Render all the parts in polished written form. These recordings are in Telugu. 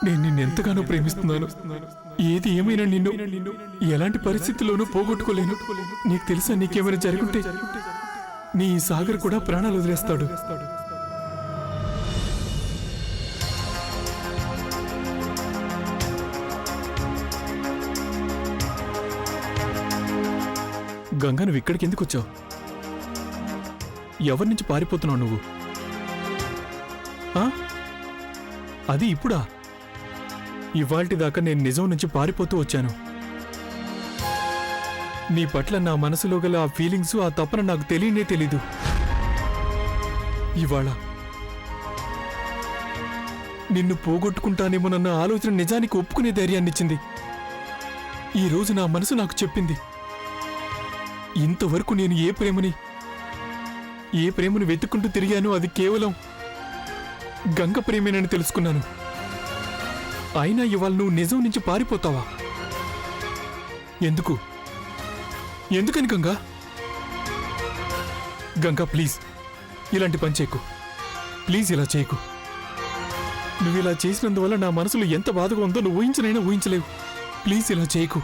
నేను నిన్నెంతగానో ప్రేమిస్తున్నాను. ఏది ఏమైనా నిన్ను ఎలాంటి పరిస్థితుల్లోనూ పోగొట్టుకోలేను. నీకు తెలుసా, నీకేమైనా జరుగుంటే నీ సాగర్ కూడా ప్రాణాలు వదిలేస్తాడు. గంగా, నువ్వు ఇక్కడికి ఎందుకు వచ్చావు? ఎవరి నుంచి పారిపోతున్నావు నువ్వు? అది ఇప్పుడా? ఇవాల్టి దాకా నేను నిజం నుంచి పారిపోతూ వచ్చాను. నీ పట్ల నా మనసులో గల ఆ ఫీలింగ్స్, ఆ తపన నాకు తెలియనే తెలీదు. ఇవాళ నిన్ను పోగొట్టుకుంటానేమోనన్న ఆలోచన నిజానికి ఒప్పుకునే ధైర్యాన్నిచ్చింది. ఈరోజు నా మనసు నాకు చెప్పింది, ఇంతవరకు నేను ఏ ప్రేమను వెతుక్కుంటూ తిరిగానో అది కేవలం గంగ ప్రేమేనని తెలుసుకున్నాను. అయినా ఇవాళ నువ్వు నిజం నుంచి పారిపోతావా? ఎందుకని గంగా? గంగా, ప్లీజ్ ఇలాంటి పని చేయకు. ప్లీజ్ ఇలా చేయకు. నువ్వు ఇలా చేసినందువల్ల నా మనసులో ఎంత బాధగా ఉందో నువ్వు ఊహించలేవు. ప్లీజ్ ఇలా చేయకు.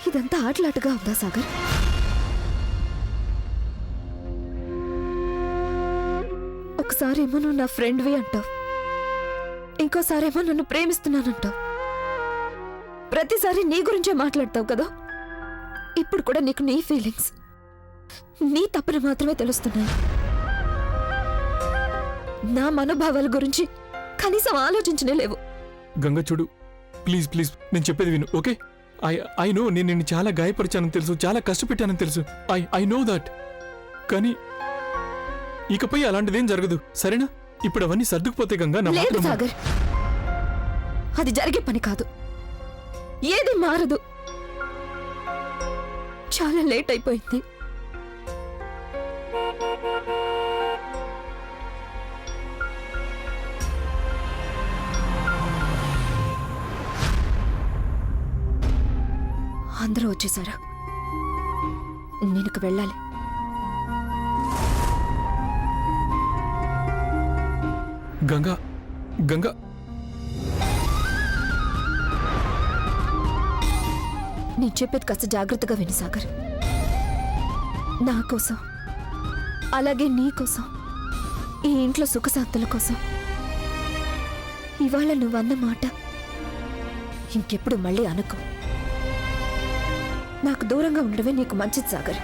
ఇదంతా ఆటలాటగా ఉందా సాగర్? ఒకసారేమో నువ్వు నా ఫ్రెండ్వి అంటావు, ఇంకోసారేమో నన్ను ప్రేమిస్తున్నానంటావు. ప్రతిసారి నీ గురించే మాట్లాడతావు కదా. ఇప్పుడు కూడా నీకు నీ ఫీలింగ్స్, నీ తప్పులు మాత్రమే తెలుస్తున్నాయి. నా మనోభావాల గురించి కనీసం ఆలోచించనే లేవు. గంగ చూడు, ప్లీజ్ ప్లీజ్ నేను చెప్పేది విను, ఓకే? ఐ నో నేను నిన్ను చాలా గాయపరిచానని తెలుసు, చాలా కష్టపెట్టానని తెలుసు. I know that. కానీ ఇకపై అలాంటిదేం జరగదు, సరేనా? ఇప్పుడు అవన్నీ సర్దుకుపోతే గంగా. లేదు సాగర్, అది జరిగే పని కాదు. ఏది మారదు. చాలా లేట్ అయిపోయింది. అందరూ వచ్చేసారా? నేను వెళ్ళాలి. గంగా, గంగా, నేను చెప్పేది కాస్త జాగ్రత్తగా విని సాగర్. నా కోసం, అలాగే నీ కోసం, ఈ ఇంట్లో సుఖశాంతుల కోసం ఇవాళ నువ్వన్న మాట ఇంకెప్పుడు మళ్ళీ అనుకో. నాకు దూరంగా ఉండడమే నీకు మంచిది సాగర్.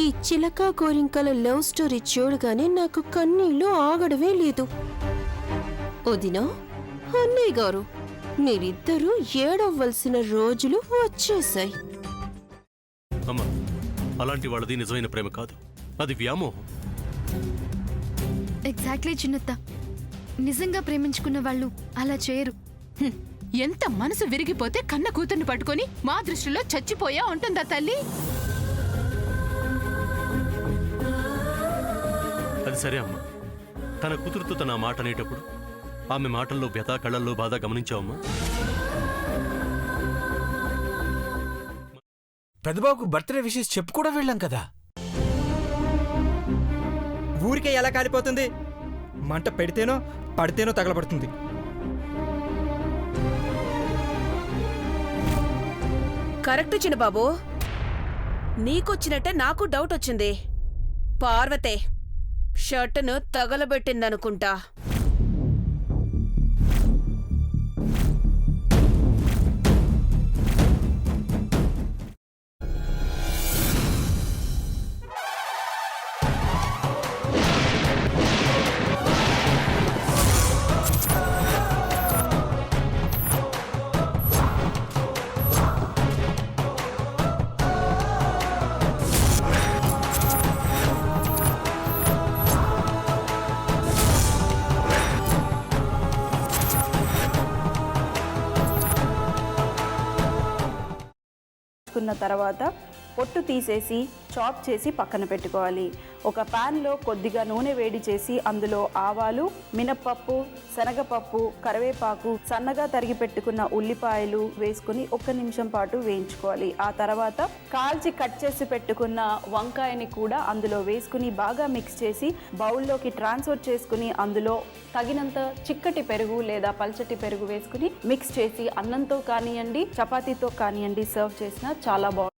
ఈ చిలక గోరింకల లవ్ స్టోరీ చూడగానే నాకు కన్నీళ్లు ఆగడమే లేదు. వదినా, అన్నయ్య గారు, మీరిద్దరూ ఏడవలసిన రోజులు వచ్చేసాయి. అమ్మా, అలాంటి వాళ్ళది నిజమైన ప్రేమ కాదు, అది వ్యామోహం. ఎగ్జాక్ట్లీ చిన్నత్త, నిజంగా ప్రేమించుకున్న వాళ్ళు అలా చేయరు. ఎంత మనసు విరిగిపోతే కన్న కూతుర్ని పట్టుకొని మా దృష్టిలో చచ్చిపోయా ఉంటుందా తల్లి? అది సరే అమ్మా, తన కూతురుతో తన మాట అనేటప్పుడు ఆమె మాటల్లో వ్యథ, కళ్ళల్లో బాధ గమనించావమ్మా? పెద్దబాబుకు బర్త్డే విషెస్ చెప్పు కూడా వెళ్ళాం కదా. ఊరికే ఎలా కాలిపోతుంది? మంట పెడితేనో పడితేనో తగలబడుతుంది. కరెక్ట్ చిన్నబాబు, నీకొచ్చినట్టే నాకు డౌట్ వచ్చింది. పార్వతే షర్టును తగలబెట్టిందనుకుంటా. తర్వాత పొట్టు తీసేసి చాప్ చేసి పక్కన పెట్టుకోవాలి. ఒక ప్యాన్లో కొద్దిగా నూనె వేడి చేసి అందులో ఆవాలు, మినప్పప్పు, శనగపప్పు, కరివేపాకు, సన్నగా తరిగి పెట్టుకున్న ఉల్లిపాయలు వేసుకుని 1 నిమిషం పాటు వేయించుకోవాలి. ఆ తర్వాత కాల్చి కట్ చేసి పెట్టుకున్న వంకాయని కూడా అందులో వేసుకుని బాగా మిక్స్ చేసి బౌల్లోకి ట్రాన్స్ఫర్ చేసుకుని అందులో తగినంత చిక్కటి పెరుగు లేదా పల్చటి పెరుగు వేసుకుని మిక్స్ చేసి అన్నంతో కానివ్వండి, చపాతీతో కానివ్వండి సర్వ్ చేసినా చాలా బాగుంటుంది.